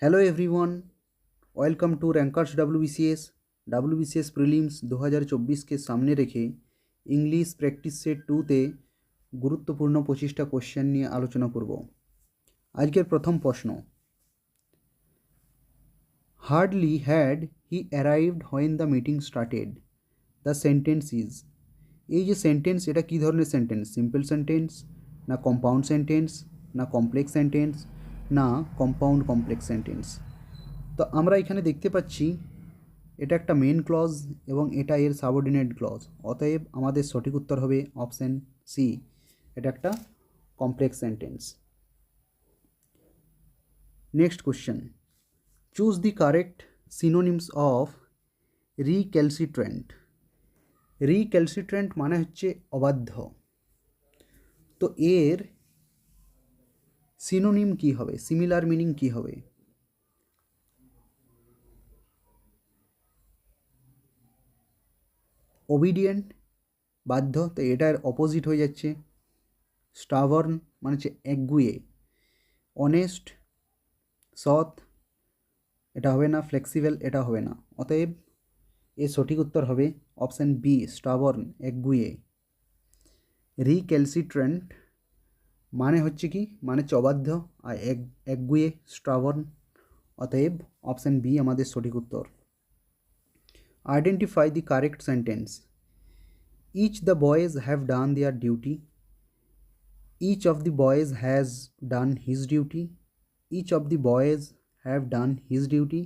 Hello everyone, welcome to Rankers WBCS prelims 2024 के सामने रेखे इंग्लिश प्रैक्टिस सेट 2 তে গুরুত্বপূর্ণ 25টা কোশ্চেন নিয়ে আলোচনা করব। আজকের প্রথম প্রশ্ন, hardly had he arrived when the meeting started, the sentence is. এই যে সেন্টেন্স, এটা কী ধরনের সেন্টেন্স? সিম্পল সেন্টেন্স, না কম্পাউন্ড সেন্টেন্স, না কমপ্লেক্স সেন্টেন্স, না কম্পাউন্ড কমপ্লেক্স সেন্টেন্স? তো আমরা এখানে দেখতে পাচ্ছি এটা একটা মেন ক্লজ এবং এটা এর সাবঅর্ডিনেট ক্লজ, অতএব আমাদের সঠিক উত্তর হবে অপশান সি, এটা একটা complex sentence. Next question, choose the correct synonyms of recalcitrant. Recalcitrant মানে হচ্ছে অবাধ্য, তো এর সিনোনিম কি হবে, সিমিলার মিনিং কি হবে? ওবিডিয়েন্ট, বাধ্য, তো এটার অপোজিট হয়ে যাচ্ছে স্টাবার্ন মানে হচ্ছে একগুয়ে। অনেস্ট, সৎ, এটা হবে না। ফ্লেক্সিবল, এটা হবে না। অতএব এর সঠিক উত্তর হবে অপশান বি, স্টাবার্ন, একগুয়ে। রিক্যালসিট্রেন্ট মানে হচ্ছে কি, মানে হচ্ছে অবাধ্য, আর একগুয়ে স্টাবার্ন, অতএব অপশান বি আমাদের সঠিক উত্তর। Identify the correct sentence. Each the boys have done their duty, each of the boys has done his duty, each of the boys have done his duty,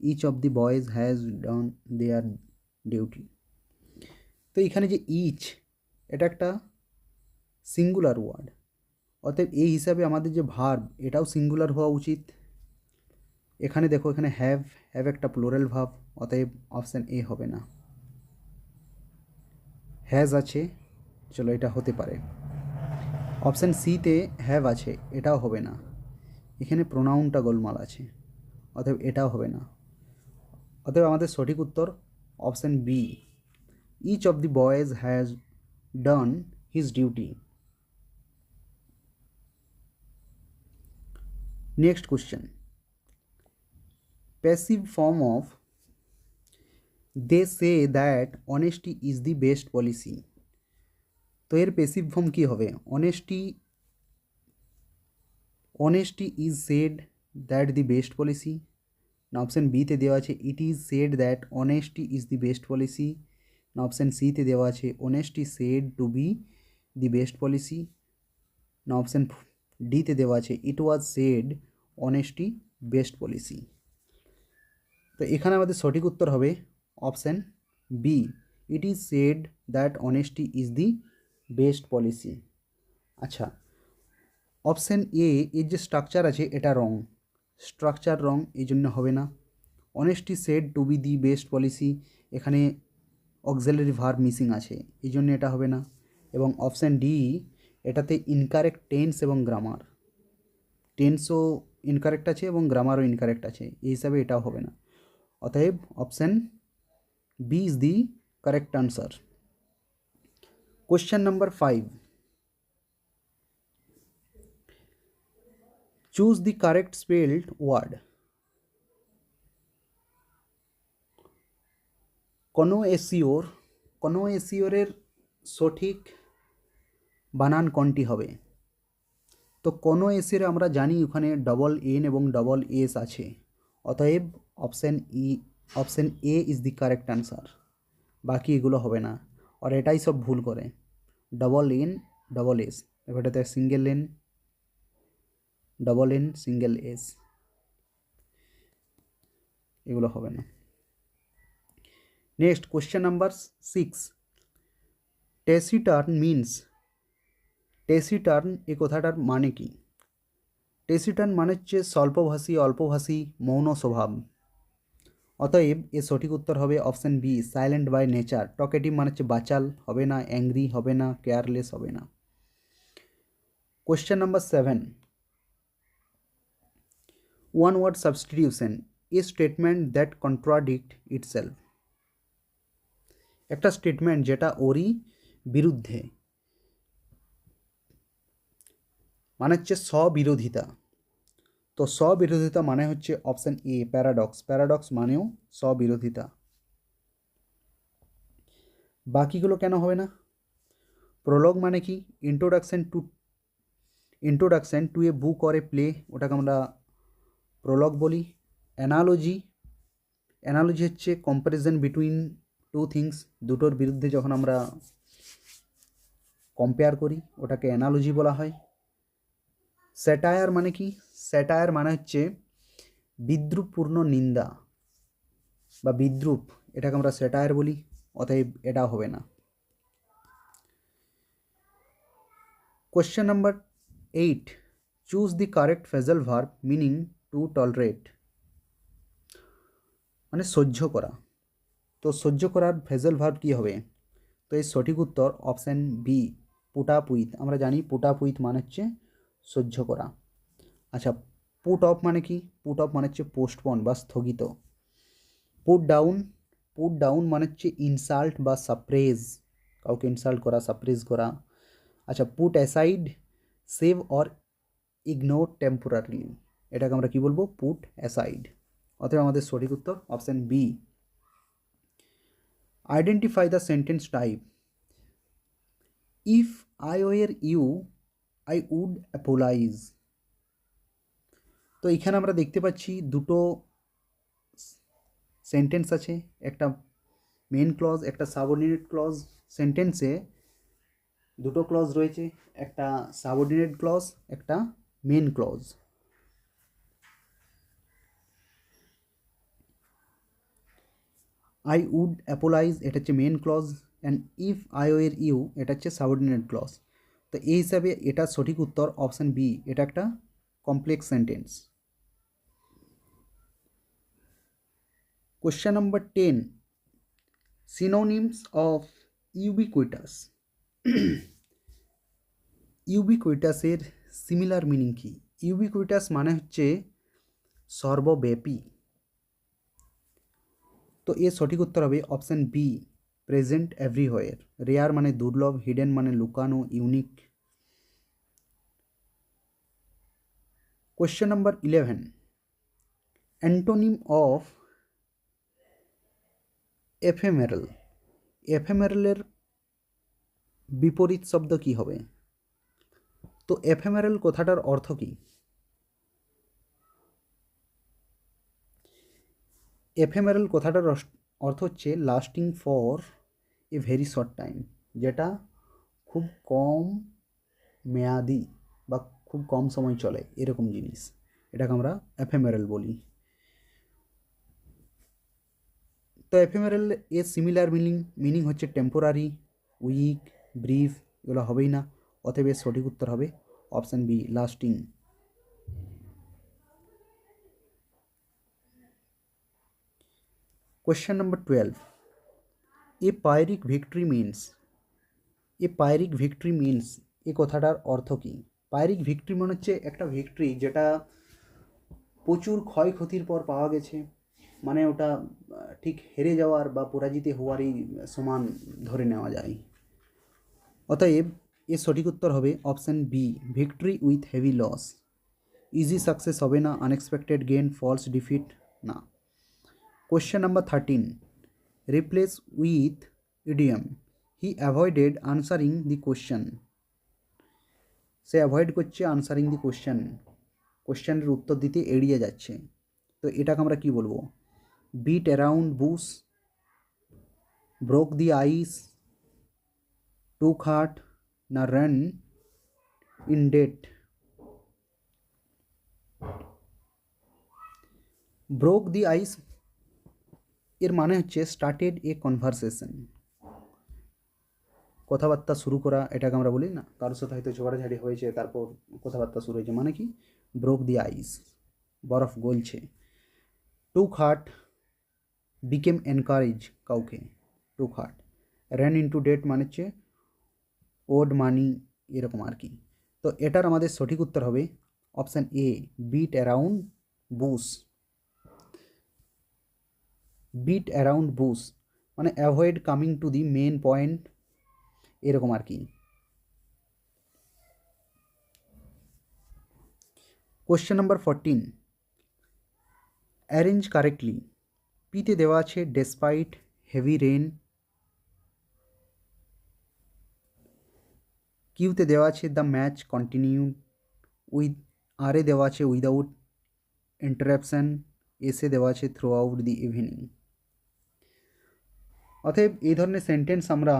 each of the boys has done their duty। তো এখানে যে each, এটা একটা singular word, অতএব এই হিসাবে আমাদের যে ভার্ব, এটাও সিঙ্গুলার হওয়া উচিত। এখানে দেখো, এখানে হ্যাভ, হ্যাভ একটা প্লুরাল ভার্ব, অতএব অপশান এ হবে না। হ্যাজ আছে, চলো এটা হতে পারে। অপশান সিতে হ্যাভ আছে, এটাও হবে না। এখানে প্রোনাউনটা গোলমাল আছে, অতএব এটাও হবে না। অতএব আমাদের সঠিক উত্তর option B, each of the boys has done his duty. Next question, passive form of they say that honesty is the best policy. তো এর প্যাসিভ ফর্ম কী হবে? Honesty is said that the best policy, না option বিতে দেওয়া আছে it is said that honesty is the best policy, না option সিতে দেওয়া আছে honesty said to be the best policy, না অপশান ডিতে দেওয়া আছে it was said honesty best policy. তো এখানে আমাদের সঠিক উত্তর হবে option B, it is said that honesty is the best policy. আচ্ছা, অপশান এ এর যে স্ট্রাকচার আছে এটা রং, স্ট্রাকচার রং, এই জন্য হবে না। Honesty said to be the best policy, এখানে অক্সিলারি ভার্ব মিসিং আছে, এই জন্য এটা হবে না। এবং অপশান ডি, এটাতে ইনকারেক্ট টেন্স এবং গ্রামার, টেন্সও ইনকারেক্ট আছে এবং গ্রামারও ইনকারেক্ট আছে, এই হিসাবে এটাও হবে না। অতএব option B is the correct answer. Question number 5, choose the correct spelled word. কোনো এসিওরের সঠিক বানান কোনটি হবে? তো কোনো এসির আমরা জানি ওখানে ডবল এন এবং ডবল এস আছে, অতএব option A is the correct answer. বাকি এগুলো হবে না, আর এটাই সব ভুল করে। ডবল এন ডবল এস, এটাতে single N, double N, single S, এগুলো হবে না। Next question number 6, taciturn means. Taciturn এই কথাটার মানে কি? টেসিটার্ন মানে হচ্ছে স্বল্পভাষী, অল্পভাষী, মৌন স্বভাব, অতএব এর সঠিক উত্তর হবে option B, silent by nature. Talkative মানে হচ্ছে বাচাল, হবে না। অ্যাংরি হবে না। কেয়ারলেস হবে না। Question number 7, one word substitution, a statement that contradict itself. একটা স্টেটমেন্ট যেটা ওরই বিরুদ্ধে, মানে হচ্ছে স্ববিরোধিতা। তো স্ববিরোধিতা মানে হচ্ছে অপশন এ প্যারাডক্স। প্যারাডক্স মানেও স্ববিরোধিতা। বাকিগুলো কেন হবে না? প্রোলগ মানে কি? Introduction to A book or a play, ওটাকে আমরা প্রোলগ বলি। অ্যানালজি হচ্ছে কম্প্যারিজন বিটুইন টু থিংস, দুটোর বিরুদ্ধে যখন আমরা কম্পেয়ার করি ওটাকে অ্যানালজি বলা হয়। স্যাটায়ার মানে কি? স্যাটায়ার মানে হচ্ছে বিদ্রুপপূর্ণ নিন্দা বা বিদ্রুপ, এটাকে আমরা স্যাটায়ার বলি, অতএব এটা হবে না। Question number 8, choose the correct phrasal verb meaning to tolerate, মানে সহ্য করা। তো সহ্য করার ফ্রেজাল ভার্ব কী হবে? তো এর সঠিক উত্তর option B put up with. আমরা জানি পুট আপ উইথ মানে হচ্ছে সহ্য করা। আচ্ছা, পুট অফ মানে কি? পুট অফ মানে হচ্ছে পোস্টপন বা স্থগিত। পুট ডাউন মানে হচ্ছে ইনসাল্ট বা সাপ্রেজ, কাউকে ইনসাল্ট করা, সাপ্রেজ করা। আচ্ছা, put aside save or ignore temporarily, এটাকে আমরা কি বলবো? Put aside. অতএব আমাদের সঠিক উত্তর option B. Identify the sentence type. If I were you I would apologise. তো এখানে আমরা দেখতে পাচ্ছি দুটো সেন্টেন্স আছে, একটা মেন ক্লজ, একটা সাবঅর্ডিনেট ক্লজ। সেন্টেন্সে দুটো ক্লজ রয়েছে, একটা সাবঅর্ডিনেট ক্লজ, একটা main clause. I would apologise এটা হচ্ছে main clause, and if I were you এটা হচ্ছে সাবঅর্ডিনেট ক্লজ। তো এই হিসাবে এটা সঠিক উত্তর অপশান বি, এটা একটা complex sentence. Question number 10, synonyms of ubiquitous. ইউবিকুইটাসের সিমিলার মিনিং কি? ইউবিকুইটাস মানে হচ্ছে সর্বব্যাপী। তো এর সঠিক উত্তর হবে option B present everywhere. Rare মানে দুর্লভ, হিডেন মানে লুকানো, unique. Question number 11, antonym of ephemeral. এফেমেরালের বিপরীত শব্দ কি হবে? তো এফেমেরাল কথাটার অর্থ কি? এফেমেরাল কথাটার অর্থ হচ্ছে lasting for a very short time, যেটা খুব কম মেয়াদি বা খুব কম সময় চলে এরকম জিনিস, এটাকে আমরা এফেমেরাল বলি। তো এফেমেরাল এর সিমিলার মিনিং হচ্ছে টেম্পোরারি, উইক, ব্রিফ, এগুলো হবেই না। অতএব এর সঠিক উত্তর হবে option B lasting. Question number 12, a pyrrhic victory means. এ কথাটার অর্থ কী? পাইরিক ভিক্টরি মানে হচ্ছে একটা ভিক্টরি যেটা প্রচুর ক্ষয়ক্ষতির পর পাওয়া গেছে, মানে ওটা ঠিক হেরে যাওয়ার বা পরাজিত হওয়ারই সমান ধরে নেওয়া যায়। অতএব এর সঠিক উত্তর হবে option B victory with heavy loss. Easy success হবে না, আনএক্সপেক্টেড গেন, ফলস ডিফিট না। Question number 13, replace with idiom. He avoided answering the question. সে অ্যাভয়েড করছে আনসারিং দি কোশ্চেনের উত্তর দিতে এড়িয়ে যাচ্ছে। তো এটাকে আমরা কি বলবো? বিট অ্যারাউন্ড বুশ, ব্রোক দি আইস, টুক হার্ট, না রান ইন ডেট। ব্রোক দি আইস এর মানে হচ্ছে স্টার্টেড এ কনভারসেশন, কথাবার্তা শুরু করা, এটাকে আমরা বলি না, কারোর সাথে হয়তো ঝগড়াঝাড়ি হয়েছে তারপর কথাবার্তা শুরু হয়েছে, মানে কি ব্রোক দি আইস, বরফ গলছে। টুক হার্ট বিকেম এনকারেজ কাউকে, টুক হার্ট। রান ইনটু ডেট মানে হচ্ছে ওড মানি, এরকম আর কি। তো এটার আমাদের সঠিক উত্তর হবে option A beat around bush. Beat around bush মানে avoid coming to the main point, এরকম আর কি। Question number 14, arrange correctly. পিতে দেওয়া আছে ডেসপাইট হেভি রেন, কিউতে দেওয়া আছে দ্য ম্যাচ কন্টিনিউড, উইথ আরে দেওয়া আছে উইদাউট ইন্টারাপশন, এসে দেওয়া আছে থ্রু আউট দি ইভিনিং। অতএব এই ধরনের সেন্টেন্স আমরা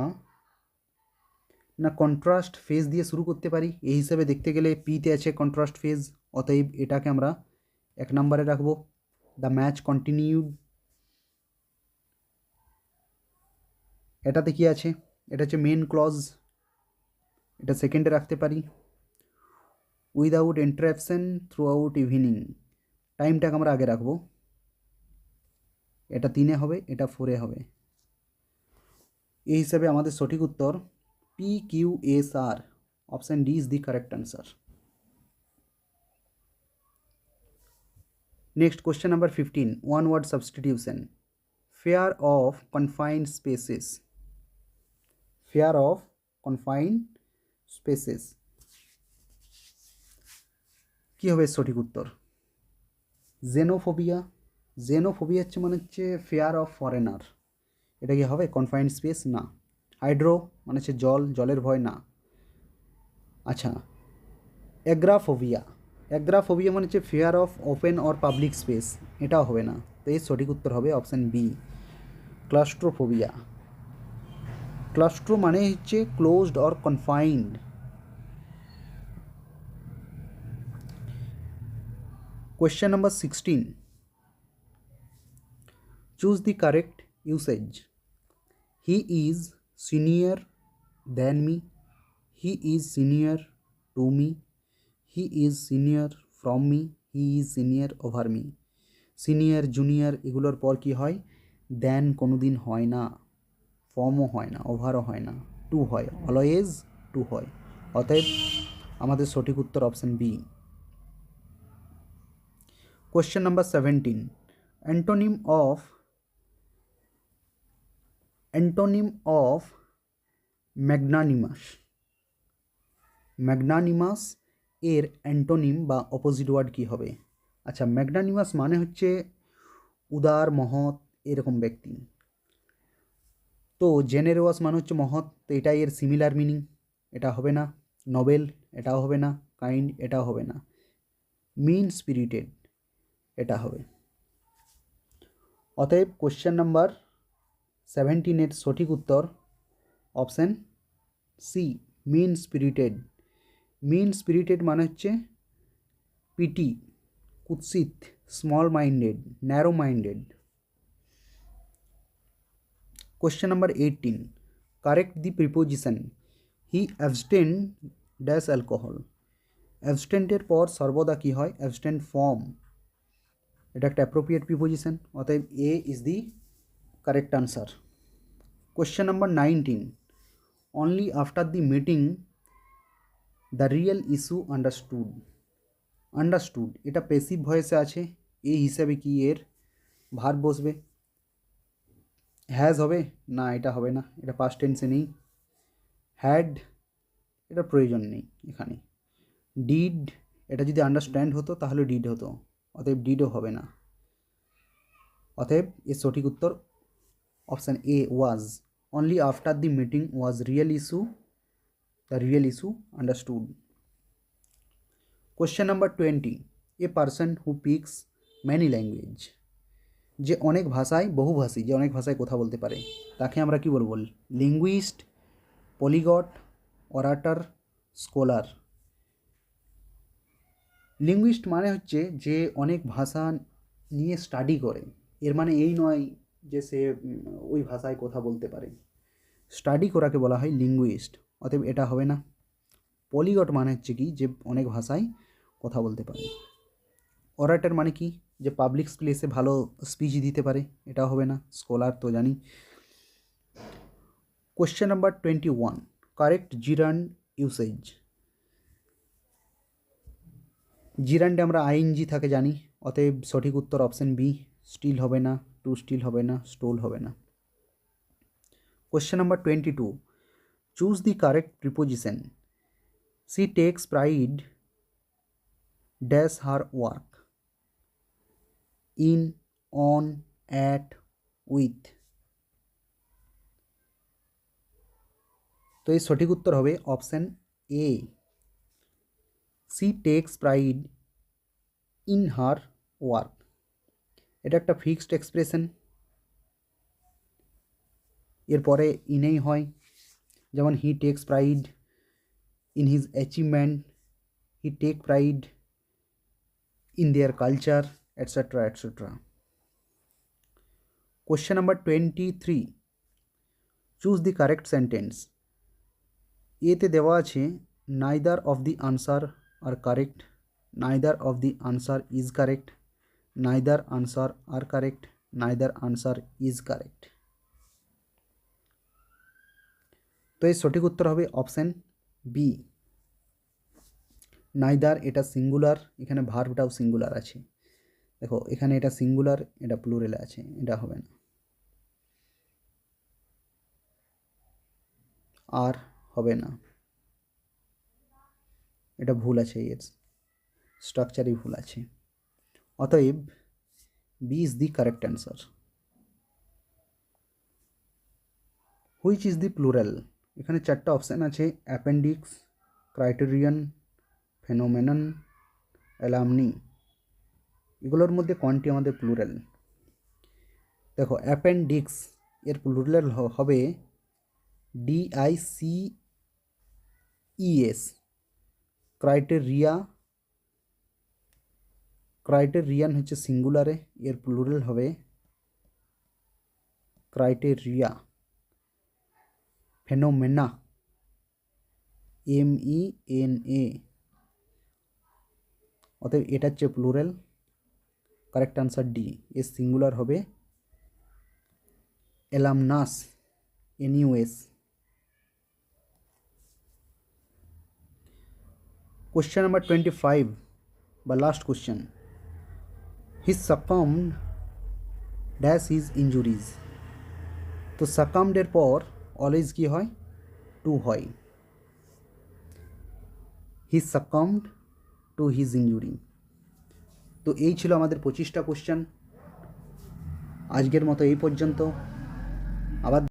না কন্ট্রাস্ট ফেজ দিয়ে শুরু করতে পারি। এই হিসাবে দেখতে গেলে পিতে আছে কন্ট্রাস্ট ফেজ, অতএব এটাকে আমরা 1 নম্বরে রাখবো। দ্য ম্যাচ কন্টিনিউড, এটাতে কি আছে, এটা হচ্ছে মেন ক্লজ, এটা সেকেন্ডে রাখতে পারি। Without interruption throughout evening, টাইমটাকে আমরা আগে রাখবো, এটা 3-এ হবে, এটা 4-এ হবে। এই হিসাবে আমাদের সঠিক উত্তর PQSR, option D is the correct answer. Next question number 15, one word substitution. Fear of confined spaces, fear of confined spaces কী হবে সঠিক উত্তর? জেনোফোবিয়া, জেনোফোবিয়া হচ্ছে মানে হচ্ছে ফেয়ার অফ ফরেনার, এটা কি হবে কনফাইন্ড স্পেস? না। হাইড্রো মানে হচ্ছে জল, জলের ভয়, না। আচ্ছা, অ্যাগ্রাফোবিয়া, অ্যাগ্রাফোবিয়া মানে হচ্ছে fair of open or public space, এটাও হবে না। তো এর সঠিক উত্তর হবে অপশান বি, ক্লাস্ট্রোফোবিয়া। ক্লাস্ট্রো মানে হচ্ছে closed or confined. Question number 16, choose the correct usage. He is senior than me, he is senior to me, he is senior from me, he is senior over me. Senior junior এগুলোর পর কি হয়? দেন কোনো দিন হয় না, ফর্মও হয় না, ওভারও হয় না, টু হয়, অলওয়েজ টু হয়। অতএব আমাদের সঠিক উত্তর option B. Question number 17, antonym of magnanimous, magnanimous এর অ্যান্টোনিম বা অপোজিট ওয়ার্ড কী হবে? আচ্ছা, ম্যাগনানিমাস মানে হচ্ছে উদার, মহৎ, এরকম ব্যক্তি। তো জেনেরোয়াস মানে হচ্ছে মহৎ, তো এটাই এর সিমিলার মিনিং, এটা হবে না। নোবেল, এটাও হবে না। কাইন্ড, এটাও হবে না। মিন স্পিরিটেড, এটা হবে। অতএব কোশ্চেন নাম্বার 17-এর সঠিক উত্তর option C, mean spirited. Mean spirited মানে হচ্ছে পিটি, কুৎসিত, small minded, narrow minded. Question number 18, correct the preposition. He abstain dash alcohol. অ্যাবস্টেন্টের পর সর্বদা কী হয়? অ্যাবস্টেন্ট ফর্ম, এটা একটা অ্যাপ্রোপ্রিয়েট প্রিপোজিশন, অতএব A is the correct answer. Question number 19, only after the meeting the real issue understood. Understood এটা passive ভয়েসে আছে, এই হিসাবে কি এর ভার্ব বসবে? হ্যাজ হবে না, এটা হবে না, এটা পাস্ট টেন্সে নেই। হ্যাড, এটা প্রয়োজন নেই এখানে। ডিড, এটা যদি আন্ডারস্ট্যান্ড হতো তাহলে ডিড হতো, অতএব ডিডও হবে না। অতএব এর সঠিক উত্তর option A, was. Only after the meeting was real issue, the real issue understood. Question number 20, a person who picks many language. যে অনেক ভাষায়, বহুভাষী, যে অনেক ভাষায় কথা বলতে পারে, তাকে আমরা কি বলবো? Linguist, পলিগট, অরাটার, scholar. লিঙ্গুইস্ট মানে হচ্ছে যে অনেক ভাষা নিয়ে স্টাডি করে, এর মানে এই নয় যে সে ওই ভাষায় কথা বলতে পারে। স্টাডি করাকে বলা হয় লিঙ্গুইস্ট, অতএব এটা হবে না। পলিগট মানে হচ্ছে কি? যে অনেক ভাষায় কথা বলতে পারে। অরাটার মানে কি? যে পাবলিক প্লেসে ভালো স্পিচ দিতে পারে, এটা হবে না। স্কলার তো জানি। Question number 21, correct gerund usage. জিরান্ডে আমরা আইএনজি থাকে জানি, অতএব সঠিক উত্তর অপশান বি, স্টিল হবে না, টু স্টিল হবে না, স্টোল হবে না। Question number 22, choose the correct preposition. She takes pride dash her work, in, on, at, with. তো এর সঠিক উত্তর হবে option A, she takes pride in her work. এটা একটা ফিক্সড এক্সপ্রেশন, এরপরে ইনেই হয়, যেমন he takes pride in his achievement, he take pride in their culture, etcetera etcetera. Question number 23, choose the correct sentence. এতে দেওয়া আছে neither of the answer are correct, neither of the answer is correct, neither answer are correct, neither answer is correct. তো এর সঠিক উত্তর হবে option B, neither. এটা singular, এখানে ভার্বটাও সিঙ্গুলার আছে। দেখো এখানে এটা সিঙ্গুলার, এটা প্লুরালে আছে, এটা হবে না। আর হবে না, এটা ভুল আছে, এর স্ট্রাকচারই ভুল আছে। অতএব B is the correct answer. Which is the plural? এখানে চারটা অপশান আছে, অ্যাপেন্ডিক্স, ক্রাইটেরিয়ন, ফেনোমেনন, অ্যালামনি। এগুলোর মধ্যে কোনটি আমাদের প্লুরাল? দেখো অ্যাপেন্ডিক্স এর প্লুরাল হবে DICES। ক্রাইটেরিয়া, ক্রাইটেরিয়ান হচ্ছে সিঙ্গুলারে, এর প্লুরাল হবে ক্রাইটেরিয়া। Phenomena, MENA। অতএব এটা হচ্ছে প্লুরাল, কারেক্ট আনসার ডি। এর সিঙ্গুলার হবে অ্যালামনাস, NUS। কোশ্চেন নাম্বার 25 বা লাস্ট কোশ্চেন, হি সাকামড ড্যাশ হিজ ইঞ্জুরিজ। তো সাকামডের পর অলওয়েজ কি হয়? টু হয়। হি সাকামড টু হিজ ইঞ্জুরি। তো এই ছিল আমাদের 25টা কোশ্চেন। আজকের মতো এই পর্যন্ত। আবার